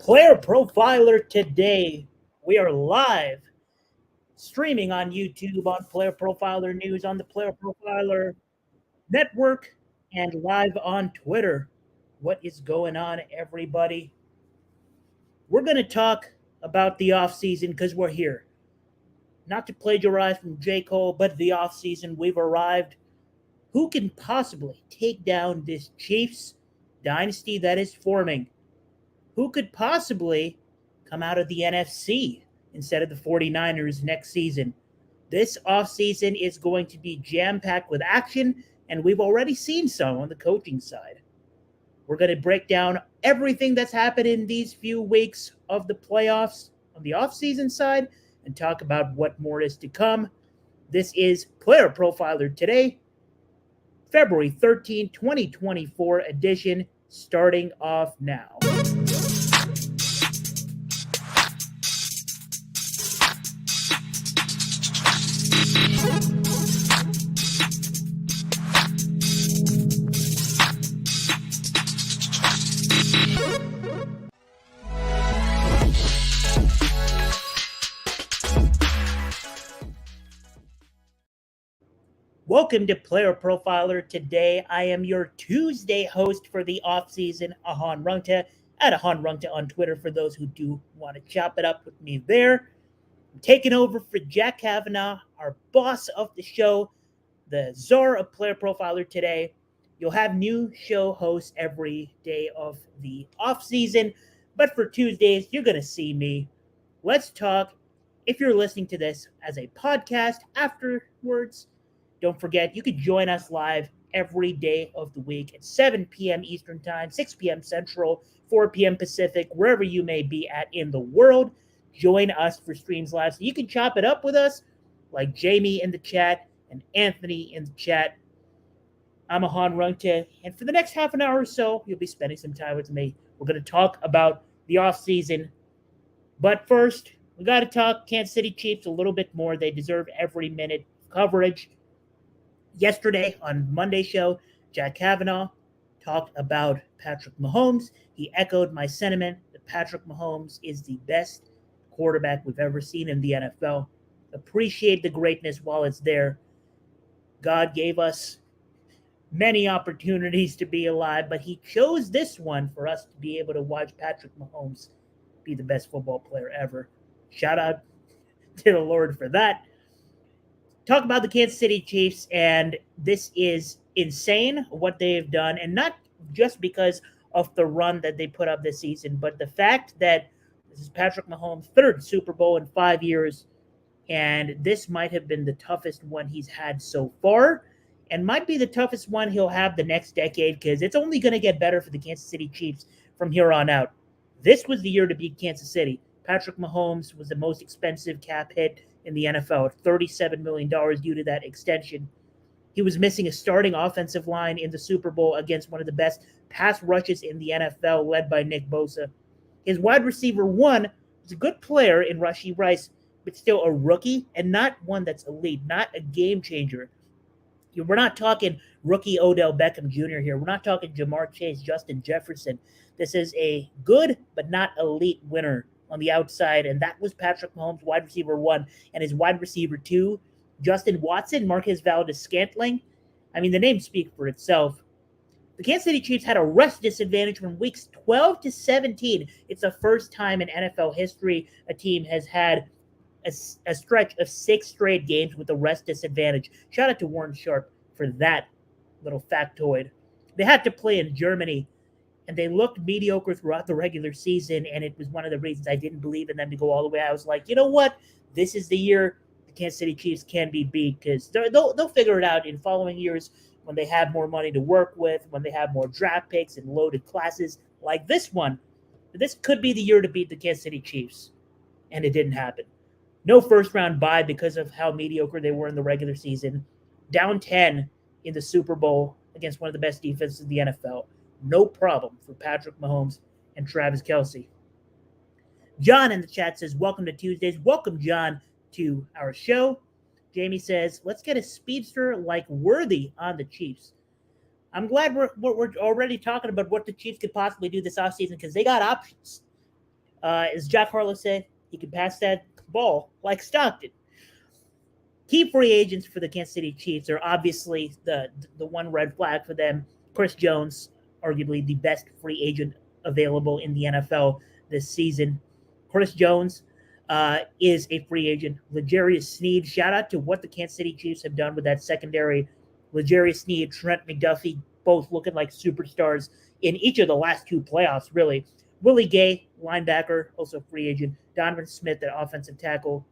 Player Profiler today. We are live streaming on YouTube on Player Profiler News on the Player Profiler Network and live on Twitter. What is going on, everybody? We're going to talk about the offseason because we're here. Not to plagiarize from J. Cole, but the offseason, we've arrived. Who can possibly take down this Chiefs dynasty that is forming? Who could possibly come out of the NFC instead of the 49ers next season? This offseason is going to be jam-packed with action, and we've already seen some on the coaching side. We're going to break down everything that's happened in these few weeks of the playoffs on the offseason side and talk about what more is to come. This is Player Profiler today, February 13, 2024 edition, starting off now. Welcome to Player Profiler. Today, I am your Tuesday host for the offseason, Ahan Rungta, at Ahan Rungta on Twitter for those who do want to chop it up with me there. I'm taking over for Jack Kavanaugh, our boss of the show, the czar of Player Profiler today. You'll have new show hosts every day of the offseason, but for Tuesdays, you're going to see me. Let's talk. If you're listening to this as a podcast afterwards, don't forget, you can join us live every day of the week at 7 p.m. Eastern Time, 6 p.m. Central, 4 p.m. Pacific, wherever you may be at in the world. Join us for streams live so you can chop it up with us like Jamie in the chat and Anthony in the chat. I'm Ahan Rungta, and for the next half an hour or so, you'll be spending some time with me. We're going to talk about the offseason. But first, we got to talk Kansas City Chiefs a little bit more. They deserve every minute of coverage. Yesterday on Monday's show, Jack Kavanaugh talked about Patrick Mahomes. He echoed my sentiment that Patrick Mahomes is the best quarterback we've ever seen in the NFL. Appreciate the greatness while it's there. God gave us many opportunities to be alive, but he chose this one for us to be able to watch Patrick Mahomes be the best football player ever. Shout out to the Lord for that. Talk about the Kansas City Chiefs, and this is insane what they have done, and not just because of the run that they put up this season, but the fact that this is Patrick Mahomes' third Super Bowl in 5 years, and this might have been the toughest one he's had so far, and might be the toughest one he'll have the next decade, because it's only going to get better for the Kansas City Chiefs from here on out. This was the year to beat Kansas City. Patrick Mahomes was the most expensive cap hit in the NFL at $37 million due to that extension. He was missing a starting offensive line in the Super Bowl against one of the best pass rushes in the NFL, led by Nick Bosa. His wide receiver one was a good player in Rashee Rice, but still a rookie and not one that's elite, not a game changer. We're not talking rookie Odell Beckham Jr. here. We're not talking Jamar Chase, Justin Jefferson. This is a good but not elite winner on the outside, and that was Patrick Mahomes, wide receiver one, and his wide receiver two, Justin Watson, Marquez Valdes-Scantling. I mean, the names speak for itself. The Kansas City Chiefs had a rest disadvantage from weeks 12 to 17. It's the first time in NFL history a team has had a stretch of 6 straight games with a rest disadvantage. Shout out to Warren Sharp for that little factoid. They had to play in Germany, and they looked mediocre throughout the regular season, and it was one of the reasons I didn't believe in them to go all the way. I was like, you know what? This is the year the Kansas City Chiefs can be beat, because they'll figure it out in following years when they have more money to work with, when they have more draft picks and loaded classes like this one. This could be the year to beat the Kansas City Chiefs, and it didn't happen. No first-round bye because of how mediocre they were in the regular season. Down 10 in the Super Bowl against one of the best defenses in the NFL. No problem for Patrick Mahomes and Travis Kelce. John in the chat says, welcome to Tuesdays. Welcome, John, to our show. Jamie says, let's get a speedster like Worthy on the Chiefs. I'm glad we're already talking about what the Chiefs could possibly do this offseason because they got options. As Jack Harlow said, he can pass that ball like Stockton. Key free agents for the Kansas City Chiefs are obviously the one red flag for them. Chris Jones, arguably the best free agent available in the NFL this season. Chris Jones is a free agent. L'Jarius Sneed, shout out to what the Kansas City Chiefs have done with that secondary. L'Jarius Sneed, Trent McDuffie, both looking like superstars in each of the last two playoffs, really. Willie Gay, linebacker, also free agent. Donovan Smith, the offensive tackle,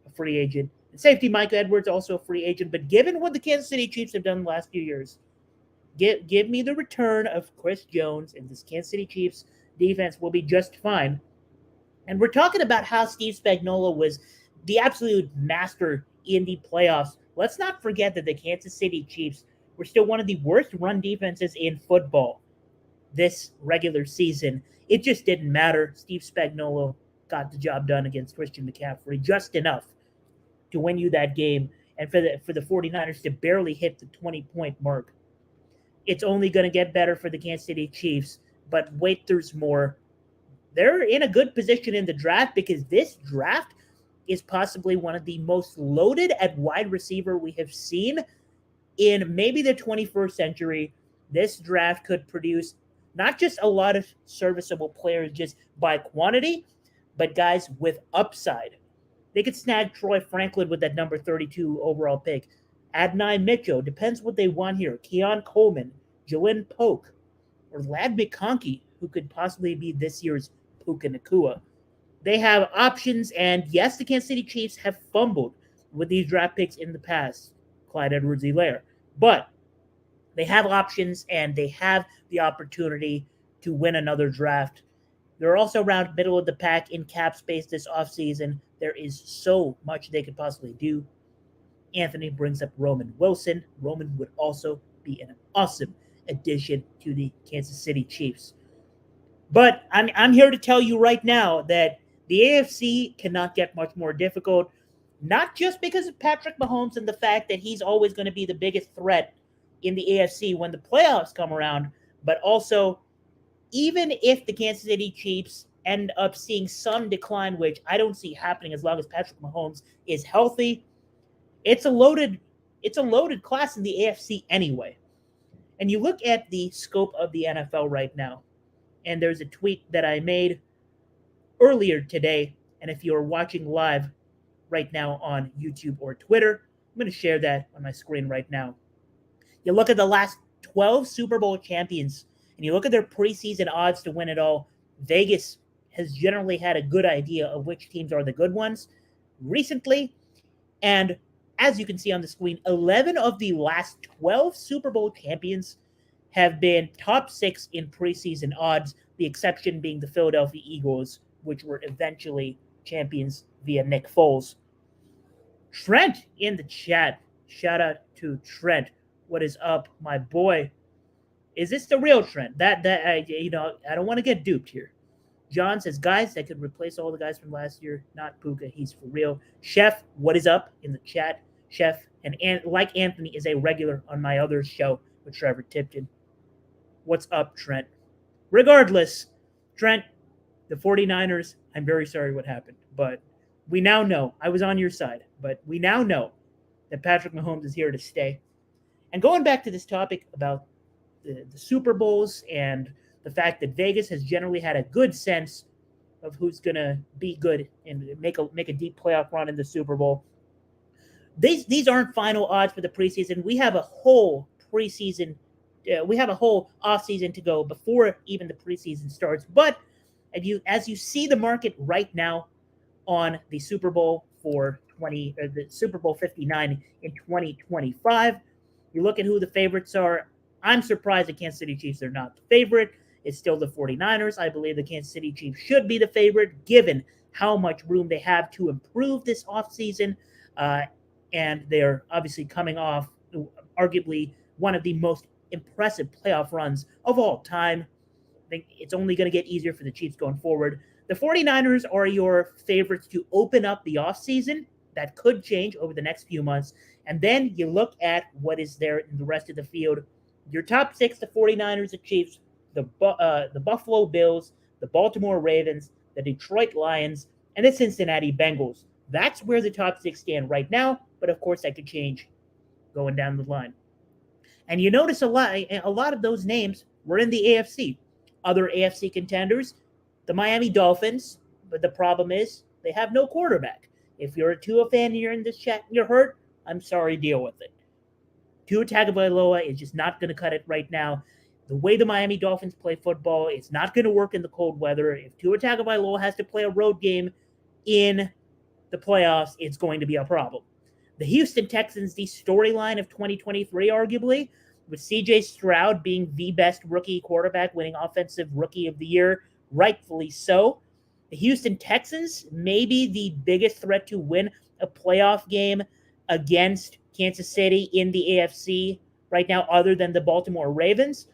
a free agent. And safety Mike Edwards, also a free agent. But given what the Kansas City Chiefs have done the last few years, give me the return of Chris Jones, and this Kansas City Chiefs defense will be just fine. And we're talking about how Steve Spagnuolo was the absolute master in the playoffs. Let's not forget that the Kansas City Chiefs were still one of the worst run defenses in football this regular season. It just didn't matter. Steve Spagnuolo got the job done against Christian McCaffrey just enough to win you that game, and for the 49ers to barely hit the 20-point mark. It's only going to get better for the Kansas City Chiefs, but wait, there's more. They're in a good position in the draft because this draft is possibly one of the most loaded at wide receiver we have seen in maybe the 21st century. This draft could produce not just a lot of serviceable players just by quantity, but guys with upside. They could snag Troy Franklin with that number 32 overall pick. Adonai Mitchell, depends what they want here. Keon Coleman, Jalen Polk, or Lad McConkey, who could possibly be this year's Puka Nacua. They have options, and yes, the Kansas City Chiefs have fumbled with these draft picks in the past. Clyde Edwards-Helaire. But they have options, and they have the opportunity to win another draft. They're also around middle of the pack in cap space this offseason. There is so much they could possibly do. Anthony brings up Roman Wilson. Roman would also be an awesome addition to the Kansas City Chiefs. But I'm here to tell you right now that the AFC cannot get much more difficult, not just because of Patrick Mahomes and the fact that he's always going to be the biggest threat in the AFC when the playoffs come around, but also even if the Kansas City Chiefs end up seeing some decline, which I don't see happening as long as Patrick Mahomes is healthy, it's a loaded class in the AFC anyway. And you look at the scope of the NFL right now, and there's a tweet that I made earlier today, and if you're watching live right now on YouTube or Twitter, I'm going to share that on my screen right now. You look at the last 12 Super Bowl champions, and you look at their preseason odds to win it all. Vegas has generally had a good idea of which teams are the good ones recently. And as you can see on the screen, 11 of the last 12 Super Bowl champions have been top 6 in preseason odds, the exception being the Philadelphia Eagles, which were eventually champions via Nick Foles. Trent in the chat. Shout out to Trent. What is up, my boy? Is this the real Trent? I don't want to get duped here. John says, guys, that could replace all the guys from last year. Not Puka. He's for real. Chef, what is up in the chat? Chef, and like Anthony, is a regular on my other show with Trevor Tipton. What's up, Trent? Regardless, Trent, the 49ers, I'm very sorry what happened. But we now know. I was on your side. But we now know that Patrick Mahomes is here to stay. And going back to this topic about the Super Bowls and the fact that Vegas has generally had a good sense of who's going to be good and make a deep playoff run in the Super Bowl. These aren't final odds for the preseason. We have a whole preseason. We have a whole offseason to go before even the preseason starts. But as you see the market right now on the Super Bowl the Super Bowl 59 in 2025, you look at who the favorites are. I'm surprised the Kansas City Chiefs are not the favorite. It's still the 49ers. I believe the Kansas City Chiefs should be the favorite, given how much room they have to improve this offseason. And they're obviously coming off arguably one of the most impressive playoff runs of all time. I think it's only going to get easier for the Chiefs going forward. The 49ers are your favorites to open up the offseason. That could change over the next few months. And then you look at what is there in the rest of the field. Your top 6, the 49ers, the Chiefs, the Buffalo Bills, the Baltimore Ravens, the Detroit Lions, and the Cincinnati Bengals. That's where the top six stand right now, but of course that could change going down the line. And you notice a lot of those names were in the AFC. Other AFC contenders, the Miami Dolphins, but the problem is they have no quarterback. If you're a Tua fan and you're in this chat and you're hurt, I'm sorry, deal with it. Tua Tagovailoa is just not going to cut it right now. The way the Miami Dolphins play football, it's not going to work in the cold weather. If Tua Tagovailoa has to play a road game in the playoffs, it's going to be a problem. The Houston Texans, the storyline of 2023, arguably, with CJ Stroud being the best rookie quarterback, winning Offensive Rookie of the Year, rightfully so. The Houston Texans may be the biggest threat to win a playoff game against Kansas City in the AFC right now, other than the Baltimore Ravens.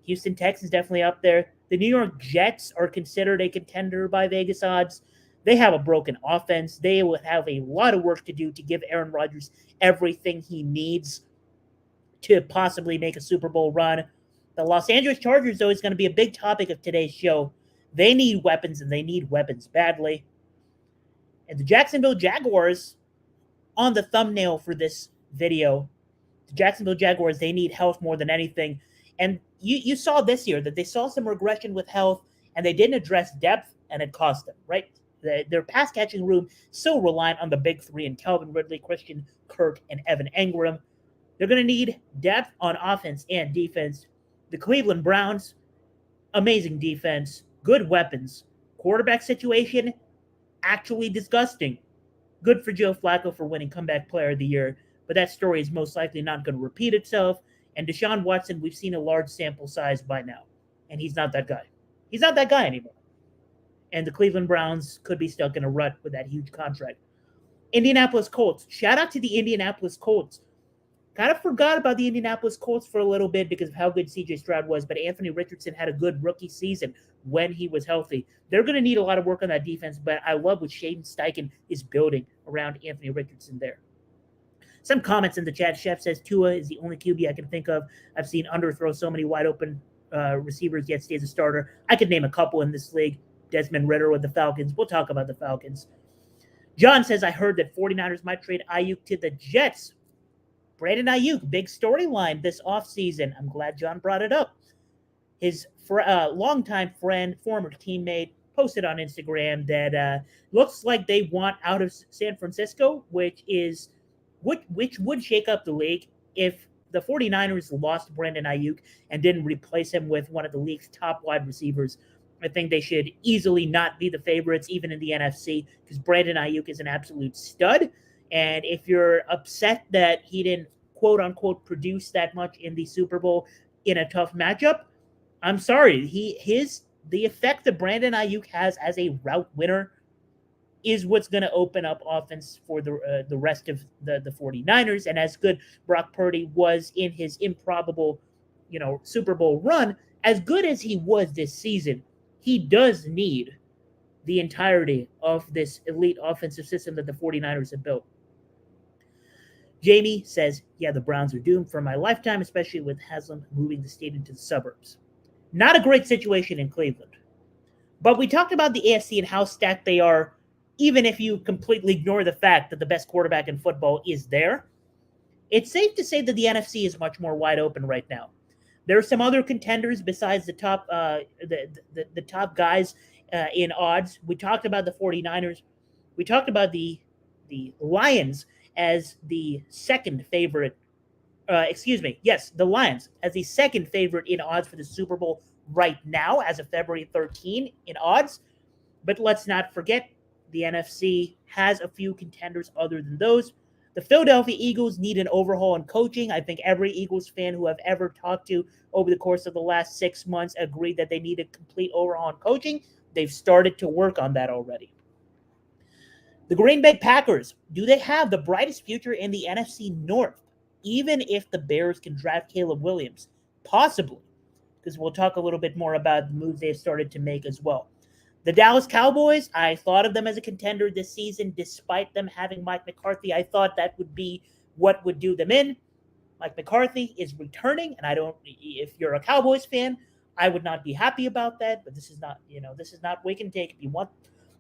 Houston Texans definitely up there. The New York Jets are considered a contender by Vegas odds. They have a broken offense. They will have a lot of work to do to give Aaron Rodgers everything he needs to possibly make a Super Bowl run. The Los Angeles Chargers, though, is going to be a big topic of today's show. They need weapons, and they need weapons badly. And the Jacksonville Jaguars, on the thumbnail for this video, the Jacksonville Jaguars, they need health more than anything. And you saw this year that they saw some regression with health, and they didn't address depth, and it cost them, right? Their pass catching room so reliant on the big three and Calvin Ridley, Christian Kirk, and Evan Engram. They're going to need depth on offense and defense. The Cleveland Browns, amazing defense, good weapons. Quarterback situation, actually disgusting. Good for Joe Flacco for winning Comeback Player of the Year, but that story is most likely not going to repeat itself. And Deshaun Watson, we've seen a large sample size by now, and he's not that guy. He's not that guy anymore. And the Cleveland Browns could be stuck in a rut with that huge contract. Indianapolis Colts. Shout out to the Indianapolis Colts. Kind of forgot about the Indianapolis Colts for a little bit because of how good CJ Stroud was, but Anthony Richardson had a good rookie season when he was healthy. They're going to need a lot of work on that defense, but I love what Shane Steichen is building around Anthony Richardson there. Some comments in the chat. Chef says Tua is the only QB I can think of. I've seen underthrow so many wide open receivers, yet stays a starter. I could name a couple in this league. Desmond Ridder with the Falcons. We'll talk about the Falcons. John says, I heard that 49ers might trade Ayuk to the Jets. Brandon Ayuk, big storyline this offseason. I'm glad John brought it up. His longtime friend, former teammate, posted on Instagram that looks like they want out of San Francisco, which would shake up the league if the 49ers lost Brandon Ayuk and didn't replace him with one of the league's top wide receivers. I think they should easily not be the favorites, even in the NFC, because Brandon Ayuk is an absolute stud. And if you're upset that he didn't, quote-unquote, produce that much in the Super Bowl in a tough matchup, I'm sorry. The effect that Brandon Ayuk has as a route winner is what's going to open up offense for the rest of the 49ers. And as good Brock Purdy was in his improbable, Super Bowl run, as good as he was this season, he does need the entirety of this elite offensive system that the 49ers have built. Jamie says, yeah, the Browns are doomed for my lifetime, especially with Haslam moving the state into the suburbs. Not a great situation in Cleveland. But we talked about the AFC and how stacked they are, even if you completely ignore the fact that the best quarterback in football is there. It's safe to say that the NFC is much more wide open right now. There are some other contenders besides the top the top guys in odds. We talked about the 49ers. We talked about the Lions as the second favorite. The Lions as the second favorite in odds for the Super Bowl right now as of February 13 in odds. But let's not forget the NFC has a few contenders other than those. The Philadelphia Eagles need an overhaul in coaching. I think every Eagles fan who I've ever talked to over the course of the last 6 months agreed that they need a complete overhaul in coaching. They've started to work on that already. The Green Bay Packers, do they have the brightest future in the NFC North, even if the Bears can draft Caleb Williams? Possibly, because we'll talk a little bit more about the moves they've started to make as well. The Dallas Cowboys, I thought of them as a contender this season, despite them having Mike McCarthy. I thought that would be what would do them in. Mike McCarthy is returning, and if you're a Cowboys fan, I would not be happy about that, but this is not Wake and Take. If you want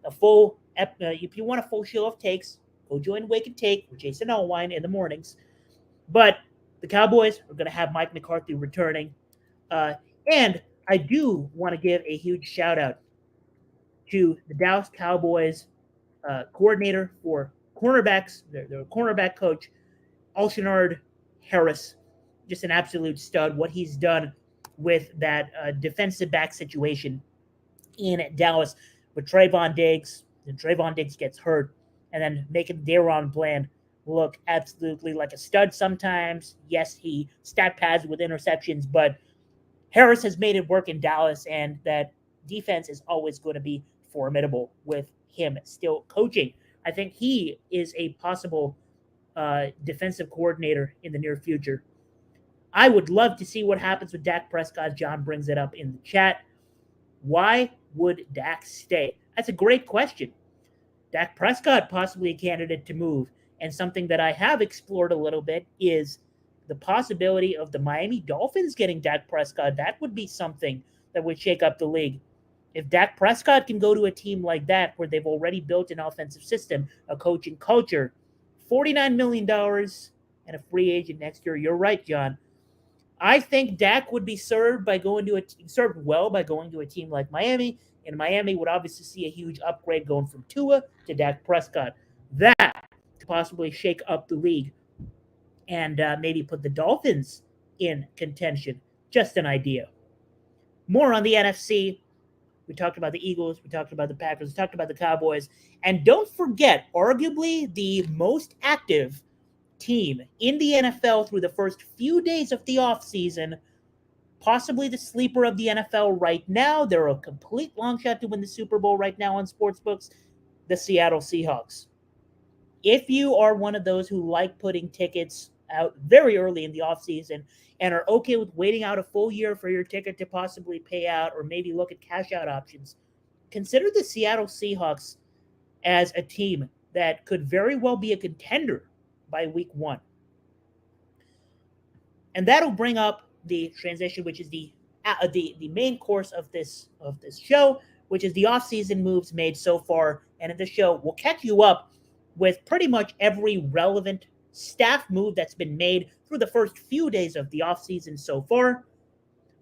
a full show of takes, go join Wake and Take with Jason Allwine in the mornings. But the Cowboys are going to have Mike McCarthy returning. And I do want to give a huge shout out to the Dallas Cowboys coordinator for cornerbacks, their cornerback coach, Alshonard Harris. Just an absolute stud. What he's done with that defensive back situation in Dallas with Trayvon Diggs. And Trayvon Diggs gets hurt, and then making Daron Bland look absolutely like a stud sometimes. Yes, he stat pads with interceptions, but Harris has made it work in Dallas, and that defense is always going to be formidable with him still coaching. I think he is a possible defensive coordinator in the near future. I would love to see what happens with Dak Prescott. John brings it up in the chat. Why would Dak stay? That's a great question. Dak Prescott possibly a candidate to move. And something that I have explored a little bit is the possibility of the Miami Dolphins getting Dak Prescott. That would be something that would shake up the league. If Dak Prescott can go to a team like that where they've already built an offensive system, a coaching culture, $49 million and a free agent next year, you're right, John. I think Dak would be served well by going to a team like Miami, and Miami would obviously see a huge upgrade going from Tua to Dak Prescott. That could possibly shake up the league and maybe put the Dolphins in contention. Just an idea. More on the NFC. We talked about the Eagles. We talked about the Packers. We talked about the Cowboys. And don't forget, arguably the most active team in the NFL through the first few days of the offseason, possibly the sleeper of the NFL right now. They're a complete long shot to win the Super Bowl right now on sportsbooks, the Seattle Seahawks. If you are one of those who like putting tickets out very early in the offseason and are okay with waiting out a full year for your ticket to possibly pay out or maybe look at cash out options, consider the Seattle Seahawks as a team that could very well be a contender by week 1. And that'll bring up the transition, which is the main course of this show, which is the offseason moves made so far. And in the show, we'll catch you up with pretty much every relevant staff move that's been made through the first few days of the offseason so far.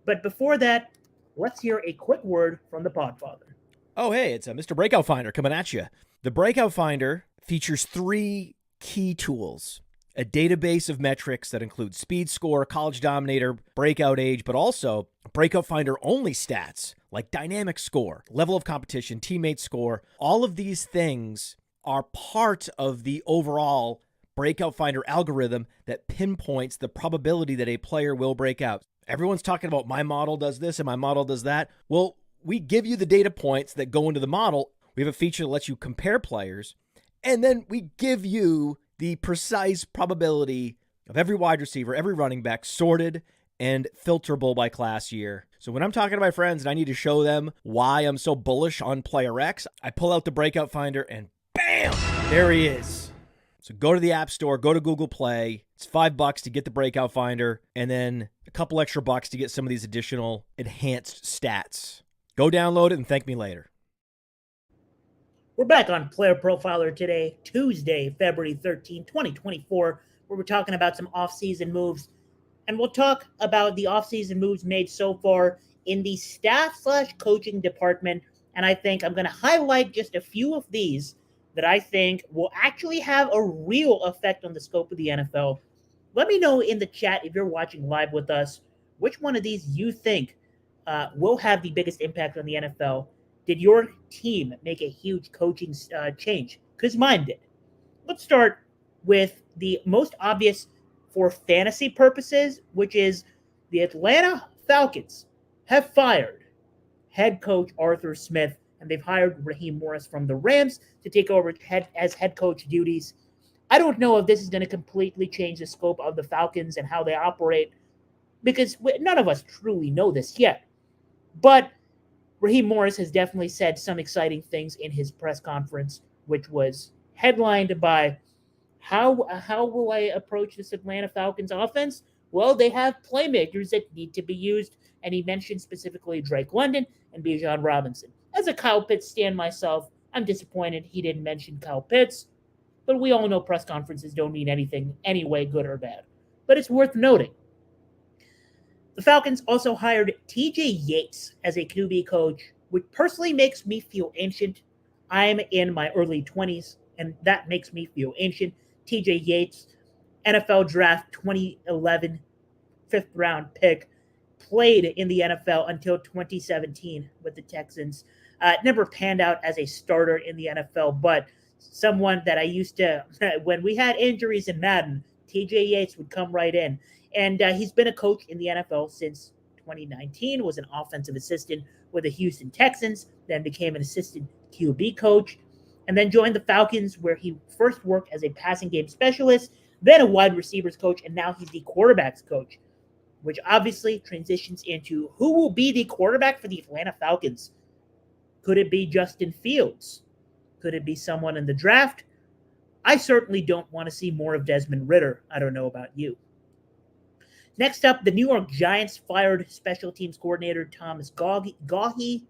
But before that, let's hear a quick word from the Podfather. Oh, hey, it's Mr. Breakout Finder coming at you. The Breakout Finder features 3 key tools: a database of metrics that include speed score, college dominator, breakout age, but also Breakout Finder only stats like dynamic score, level of competition, teammate score. All of these things are part of the overall Breakout Finder algorithm that pinpoints the probability that a player will break out. Everyone's talking about my model does this and my model does that. Well, we give you the data points that go into the model. We have a feature that lets you compare players, and then we give you the precise probability of every wide receiver, every running back, sorted and filterable by class year. So when I'm talking to my friends and I need to show them why I'm so bullish on player X, I pull out the Breakout Finder and bam, there he is. So go to the App Store, go to Google Play. It's $5 to get the Breakout Finder, and then a couple extra bucks to get some of these additional enhanced stats. Go download it and thank me later. We're back on Player Profiler today, Tuesday, February 13, 2024, where we're talking about some off-season moves. And we'll talk about the off-season moves made so far in the staff/coaching department. And I think I'm going to highlight just a few of these that I think will actually have a real effect on the scope of the NFL. Let me know in the chat, if you're watching live with us, which one of these you think will have the biggest impact on the NFL. Did your team make a huge coaching change? Because mine did. Let's start with the most obvious for fantasy purposes, which is the Atlanta Falcons have fired head coach Arthur Smith, and they've hired Raheem Morris from the Rams to take over as head coach duties. I don't know if this is going to completely change the scope of the Falcons and how they operate, because none of us truly know this yet. But Raheem Morris has definitely said some exciting things in his press conference, which was headlined by how will I approach this Atlanta Falcons offense? Well, they have playmakers that need to be used, and he mentioned specifically Drake London and Bijan Robinson. As a Kyle Pitts stan myself, I'm disappointed he didn't mention Kyle Pitts, but we all know press conferences don't mean anything anyway, good or bad. But it's worth noting. The Falcons also hired TJ Yates as a QB coach, which personally makes me feel ancient. I'm in my early 20s, and that makes me feel ancient. TJ Yates, NFL Draft 2011, fifth round pick, played in the NFL until 2017 with the Texans. Never panned out as a starter in the NFL, but someone that I used to, when we had injuries in Madden, TJ Yates would come right in. And he's been a coach in the NFL since 2019, was an offensive assistant with the Houston Texans, then became an assistant QB coach, and then joined the Falcons, where he first worked as a passing game specialist, then a wide receivers coach, and now he's the quarterbacks coach, which obviously transitions into who will be the quarterback for the Atlanta Falcons. Could it be Justin Fields? Could it be someone in the draft? I certainly don't want to see more of Desmond Ridder. I don't know about you. Next up, the New York Giants fired special teams coordinator Thomas Gaughy.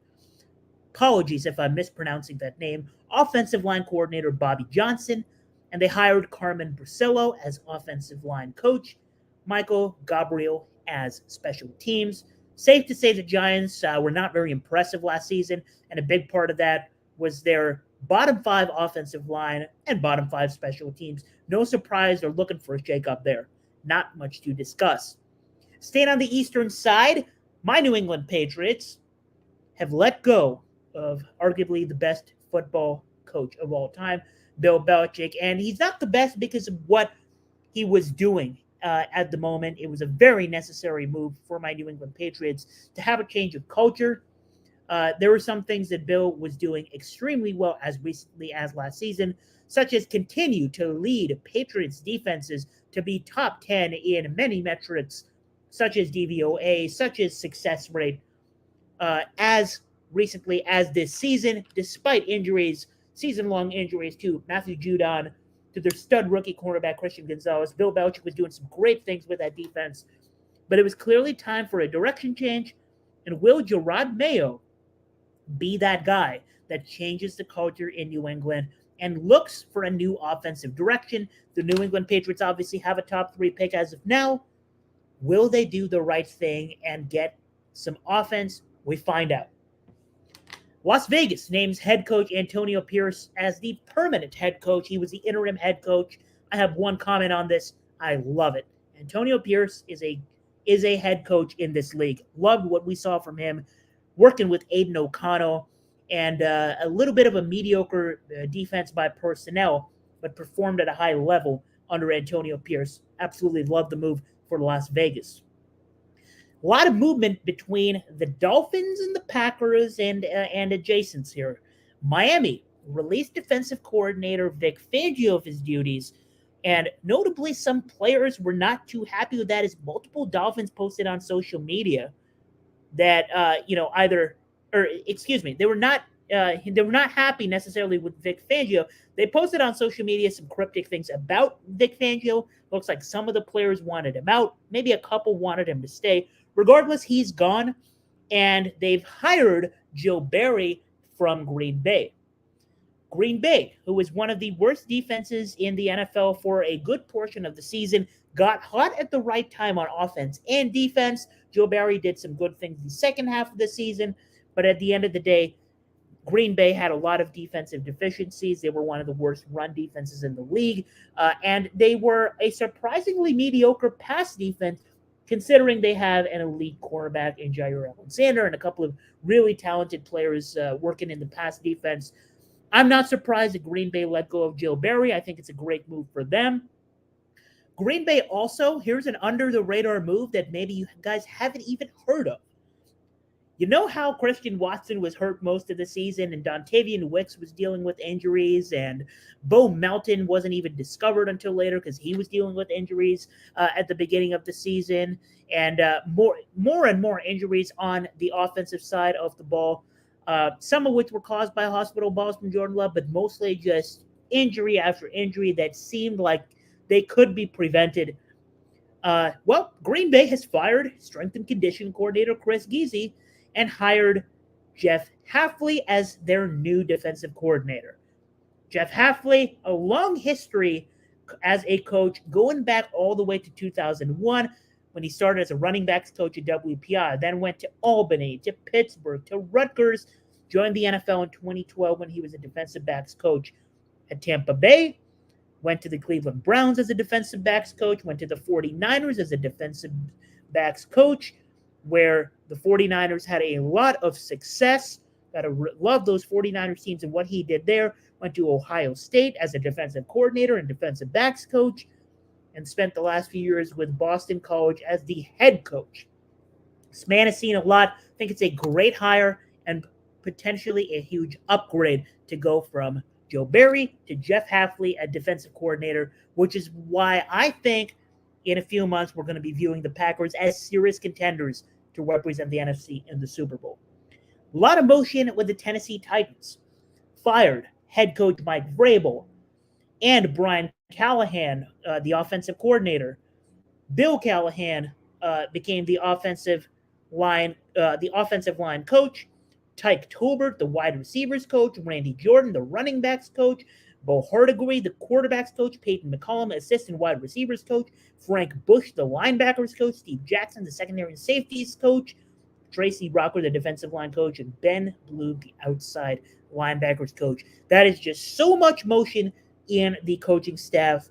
Apologies if I'm mispronouncing that name. Offensive line coordinator Bobby Johnson. And they hired Carmen Bracillo as offensive line coach. Michael Gabriel as special teams. Safe to say the Giants were not very impressive last season, and a big part of that was their bottom 5 offensive line and bottom 5 special teams. No surprise they're looking for a shakeup there. Not much to discuss. Staying on the eastern side, my New England Patriots have let go of arguably the best football coach of all time, Bill Belichick, and he's not the best because of what he was doing at the moment. It was a very necessary move for my New England Patriots to have a change of culture. There were some things that Bill was doing extremely well as recently as last season, such as continue to lead Patriots defenses to be top 10 in many metrics, such as DVOA, such as success rate, as recently as this season, despite injuries, season-long injuries to Matthew Judon, to their stud rookie cornerback Christian Gonzalez. Bill Belichick was doing some great things with that defense, but it was clearly time for a direction change, and will Gerard Mayo be that guy that changes the culture in New England and looks for a new offensive direction? The New England Patriots obviously have a top 3 pick as of now. Will they do the right thing and get some offense? We find out. Las Vegas names head coach Antonio Pierce as the permanent head coach. He was the interim head coach. I have one comment on this. I love it. Antonio Pierce is a head coach in this league. Loved what we saw from him working with Aiden O'Connell, and a little bit of a mediocre defense by personnel, but performed at a high level under Antonio Pierce. Absolutely love the move for Las Vegas. A lot of movement between the Dolphins and the Packers and adjacents here. Miami released defensive coordinator Vic Fangio of his duties, and notably some players were not too happy with that, as multiple Dolphins posted on social media that they were not happy necessarily with Vic Fangio. They posted on social media some cryptic things about Vic Fangio. Looks like some of the players wanted him out. Maybe a couple wanted him to stay. Regardless, he's gone, and they've hired Joe Barry from Green Bay. Green Bay, who was one of the worst defenses in the NFL for a good portion of the season, got hot at the right time on offense and defense. Joe Barry did some good things the second half of the season, but at the end of the day, Green Bay had a lot of defensive deficiencies. They were one of the worst run defenses in the league, and they were a surprisingly mediocre pass defense, considering they have an elite quarterback in Jair Alexander and a couple of really talented players working in the pass defense. I'm not surprised that Green Bay let go of Joe Barry. I think it's a great move for them. Green Bay also, here's an under-the-radar move that maybe you guys haven't even heard of. You know how Christian Watson was hurt most of the season, and Dontavian Wicks was dealing with injuries, and Bo Melton wasn't even discovered until later because he was dealing with injuries at the beginning of the season, and more and more injuries on the offensive side of the ball, some of which were caused by hospital balls from Jordan Love, but mostly just injury after injury that seemed like they could be prevented. Green Bay has fired strength and conditioning coordinator Chris Geese and hired Jeff Hafley as their new defensive coordinator. Jeff Hafley, a long history as a coach going back all the way to 2001 when he started as a running backs coach at WPI, then went to Albany, to Pittsburgh, to Rutgers, joined the NFL in 2012 when he was a defensive backs coach at Tampa Bay, went to the Cleveland Browns as a defensive backs coach, went to the 49ers as a defensive backs coach, where the 49ers had a lot of success. Gotta love those 49ers teams and what he did there. Went to Ohio State as a defensive coordinator and defensive backs coach, and spent the last few years with Boston College as the head coach. This man has seen a lot. I think it's a great hire and potentially a huge upgrade to go from Joe Barry to Jeff Hafley at defensive coordinator, which is why I think in a few months we're going to be viewing the Packers as serious contenders to represent the NFC in the Super Bowl. A lot of motion with the Tennessee Titans. Fired head coach Mike Vrabel and Brian Callahan, the offensive coordinator. Bill Callahan became the offensive line coach. Tyke Tolbert, the wide receivers coach. Randy Jordan, the running backs coach. Bo Hardigree, the quarterbacks coach. Peyton McCollum, assistant wide receivers coach. Frank Bush, the linebackers coach. Steve Jackson, the secondary and safeties coach. Tracy Rocker, the defensive line coach. And Ben Blue, the outside linebackers coach. That is just so much motion in the coaching staff.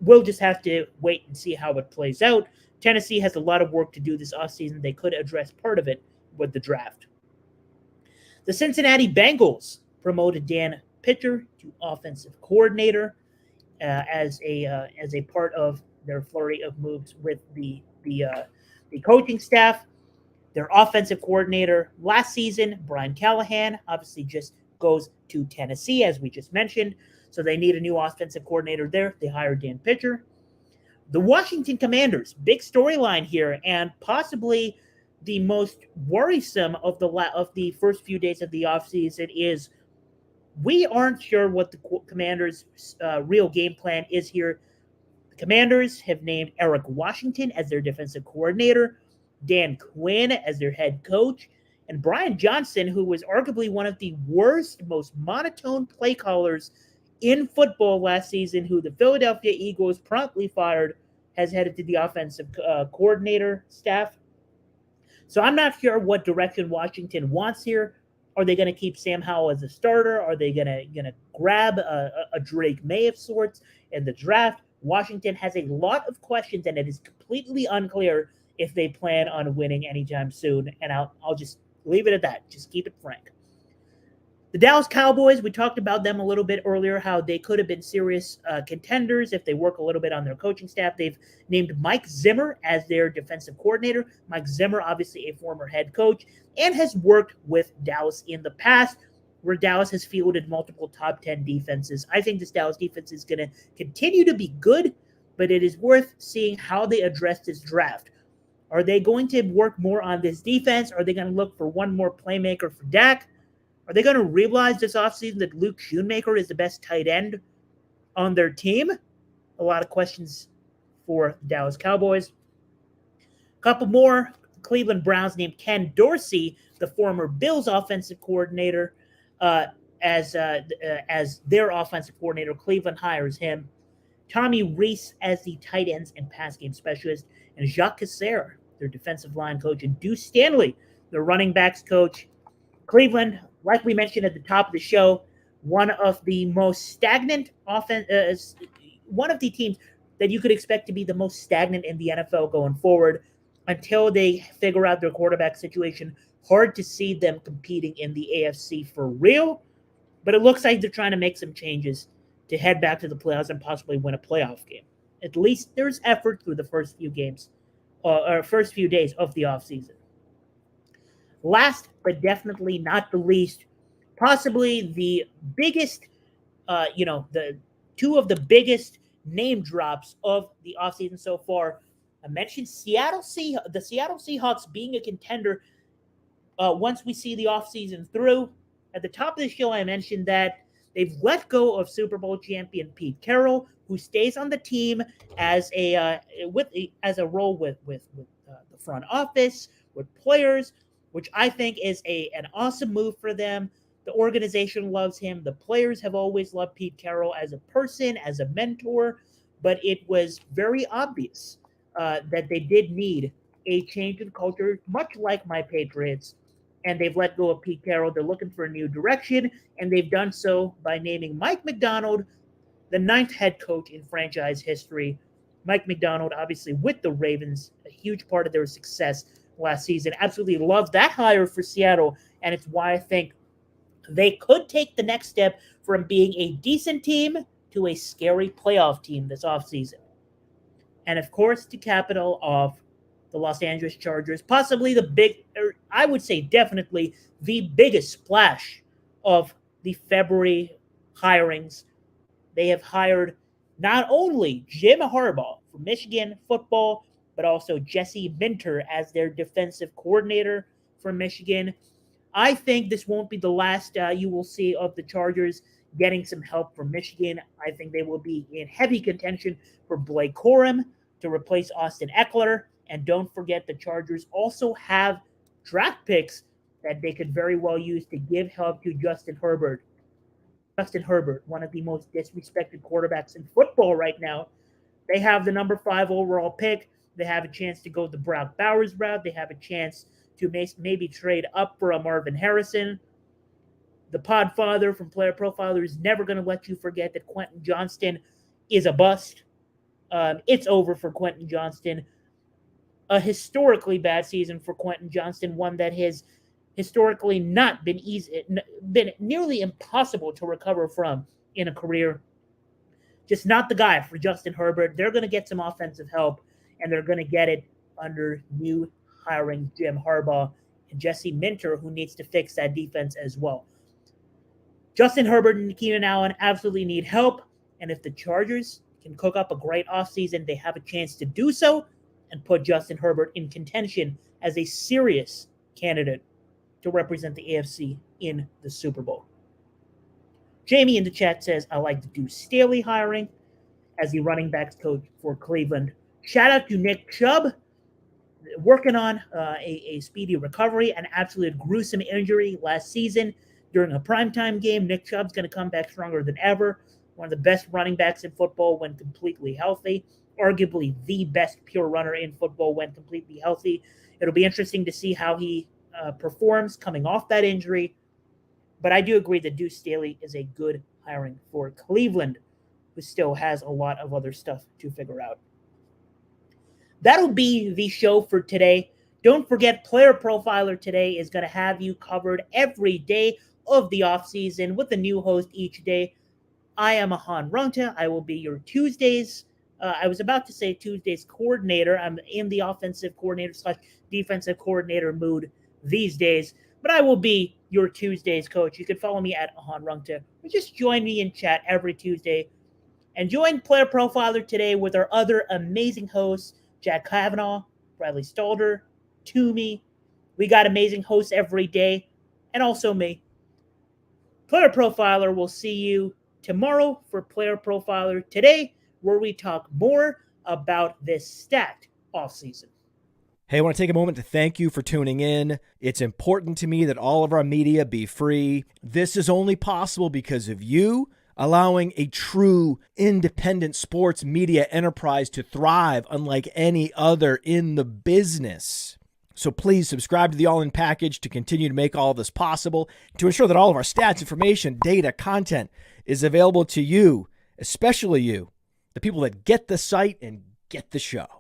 We'll just have to wait and see how it plays out. Tennessee has a lot of work to do this offseason. They could address part of it with the draft. The Cincinnati Bengals promoted Dan Pitcher to offensive coordinator as a part of their flurry of moves with the coaching staff. Their offensive coordinator last season, Brian Callahan, obviously just goes to Tennessee, as we just mentioned. So they need a new offensive coordinator there. They hired Dan Pitcher. The Washington Commanders, big storyline here, and possibly the most worrisome of the first few days of the offseason is we aren't sure what the Commanders' real game plan is here. The Commanders have named Eric Washington as their defensive coordinator, Dan Quinn as their head coach, and Brian Johnson, who was arguably one of the worst, most monotone play callers in football last season, who the Philadelphia Eagles promptly fired, has headed to the offensive coordinator staff. So I'm not sure what direction Washington wants here. Are they going to keep Sam Howell as a starter? Are they going to grab a Drake May of sorts in the draft? Washington has a lot of questions, and it is completely unclear if they plan on winning anytime soon. And I'll just leave it at that. Just keep it frank. The Dallas Cowboys, we talked about them a little bit earlier, how they could have been serious contenders if they work a little bit on their coaching staff. They've named Mike Zimmer as their defensive coordinator. Mike Zimmer, obviously a former head coach, and has worked with Dallas in the past, where Dallas has fielded multiple top 10 defenses. I think this Dallas defense is going to continue to be good, but it is worth seeing how they address this draft. Are they going to work more on this defense? Are they going to look for one more playmaker for Dak? Are they going to realize this offseason that Luke Schoonmaker is the best tight end on their team? A lot of questions for the Dallas Cowboys. A couple more. The Cleveland Browns named Ken Dorsey, the former Bills offensive coordinator, as their offensive coordinator. Cleveland hires him. Tommy Reese as the tight ends and pass game specialist. And Jacques Cassere, their defensive line coach. And Deuce Stanley, their running backs coach. Cleveland, like we mentioned at the top of the show, one of the most stagnant offense, one of the teams that you could expect to be the most stagnant in the NFL going forward until they figure out their quarterback situation. Hard to see them competing in the AFC for real, but it looks like they're trying to make some changes to head back to the playoffs and possibly win a playoff game. At least there's effort through the first few games, or first few days of the offseason. Last but definitely not the least, possibly the biggest, the two of the biggest name drops of the offseason so far. I mentioned the Seattle Seahawks being a contender once we see the offseason through. At the top of the show, I mentioned that they've let go of Super Bowl champion Pete Carroll, who stays on the team as a role with the front office, with players, which I think is an awesome move for them. The organization loves him. The players have always loved Pete Carroll as a person, as a mentor, but it was very obvious that they did need a change in culture, much like my Patriots, and they've let go of Pete Carroll. They're looking for a new direction, and they've done so by naming Mike Macdonald the 9th head coach in franchise history. Mike Macdonald, obviously with the Ravens, a huge part of their success last season. Absolutely love that hire for Seattle, and it's why I think they could take the next step from being a decent team to a scary playoff team this offseason. And of course, to cap it all off, the Los Angeles Chargers, possibly I would say definitely the biggest splash of the February hirings. They have hired not only Jim Harbaugh for Michigan football, but also Jesse Minter as their defensive coordinator for Michigan. I think this won't be the last you will see of the Chargers getting some help from Michigan. I think they will be in heavy contention for Blake Corum to replace Austin Eckler. And don't forget, the Chargers also have draft picks that they could very well use to give help to Justin Herbert. Justin Herbert, one of the most disrespected quarterbacks in football right now. They have the number 5 overall pick. They have a chance to go the Brock Bowers route. They have a chance to maybe trade up for a Marvin Harrison. The Podfather from PlayerProfiler is never going to let you forget that Quentin Johnston is a bust. It's over for Quentin Johnston. A historically bad season for Quentin Johnston, one that has historically not been nearly impossible to recover from in a career. Just not the guy for Justin Herbert. They're going to get some offensive help, and they're going to get it under new hiring Jim Harbaugh and Jesse Minter, who needs to fix that defense as well. Justin Herbert and Keenan Allen absolutely need help, and if the Chargers can cook up a great offseason, they have a chance to do so and put Justin Herbert in contention as a serious candidate to represent the AFC in the Super Bowl. Jamie in the chat says, I like to do Staley hiring as the running backs coach for Cleveland. Shout out to Nick Chubb, working on a speedy recovery, an absolute gruesome injury last season during a primetime game. Nick Chubb's going to come back stronger than ever. One of the best running backs in football when completely healthy. Arguably the best pure runner in football when completely healthy. It'll be interesting to see how he performs coming off that injury. But I do agree that Deuce Staley is a good hiring for Cleveland, who still has a lot of other stuff to figure out. That'll be the show for today. Don't forget, Player Profiler today is going to have you covered every day of the offseason with a new host each day. I am Ahan Rungta. I will be your Tuesdays. I was about to say Tuesdays coordinator. I'm in the offensive coordinator / defensive coordinator mood these days, but I will be your Tuesdays coach. You can follow me at Ahan Rungta, or just join me in chat every Tuesday. And join Player Profiler today with our other amazing hosts, Jack Kavanaugh, Bradley Stalder, Toomey. We got amazing hosts every day, and also me. Player Profiler will see you tomorrow for Player Profiler today, where we talk more about this stacked offseason. Hey, I want to take a moment to thank you for tuning in. It's important to me that all of our media be free. This is only possible because of you allowing a true independent sports media enterprise to thrive unlike any other in the business. So please subscribe to the All In Package to continue to make all this possible, to ensure that all of our stats, information, data, content is available to you, especially you, the people that get the site and get the show.